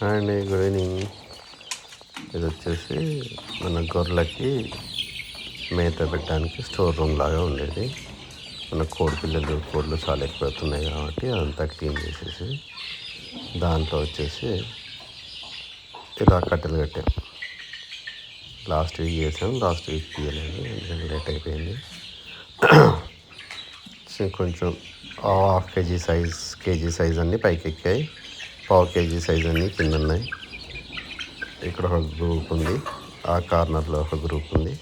And good evening. ఇది వచ్చేసి మన గొర్రెలకి మేత పెట్టడానికి స్టోర్ రూమ్ లాగా ఉండేది. మన కోళ్ళు చాలా ఎక్కువ అవుతున్నాయి కాబట్టి అదంతా క్లీన్ చేసేసి దాంట్లో వచ్చేసి ఇలా కట్టెలు కట్టాం. లాస్ట్ వీక్ చేసాం, లాస్ట్ వీక్ తీయలేదు ఎందుకంటే లేట్ అయిపోయింది. కొంచెం హాఫ్ కేజీ సైజ్ అన్నీ పైకి ఎక్కాయి, పావు కేజీ సైజ్ అన్నీ కింద ఉన్నాయి. ఇక్కడ ఒక గ్రూప్ ఉంది, ఆ కార్నర్లో ఒక గ్రూప్ ఉంది,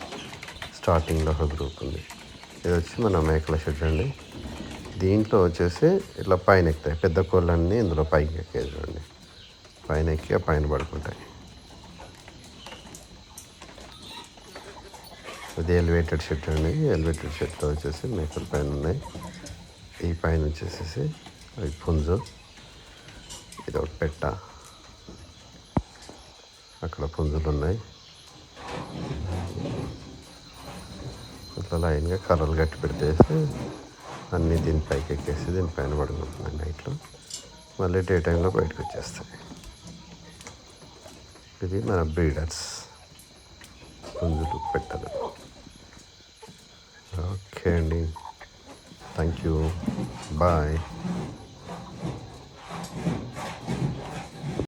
స్టార్టింగ్లో ఒక గ్రూప్ ఉంది. ఇది వచ్చి మన మేకల షెడ్ అండి. దీంట్లో వచ్చేసి ఇట్లా పైన ఎక్కుతాయి పెద్ద కోళ్ళన్నీ, ఇందులో పైకి ఎక్కేది చూడండి. పైన ఎక్కి పైన పడుకుంటాయి. ఇది ఎలివేటెడ్ షెడ్ అండి. ఎలివేటెడ్ షెడ్లో వచ్చేసి మేకల పైన ఉన్నాయి. ఈ పైన వచ్చేసేసి అవి పుంజు, ఇది ఒకటి పెట్ట, అక్కడ పుంజులు ఉన్నాయి. ఇట్లా లైన్గా కర్రలు గట్టి పెడితేసి అన్నీ దీనిపైకి ఎక్కేసి దీనిపైన పడుకుంటున్నాయి నైట్లో. మళ్ళీ డే టైంలో బయటకు వచ్చేస్తాయి. ఇది మన బ్రీడర్స్ పుంజులు, పెట్టలు. ఓకే అండి, థ్యాంక్ యూ, బాయ్.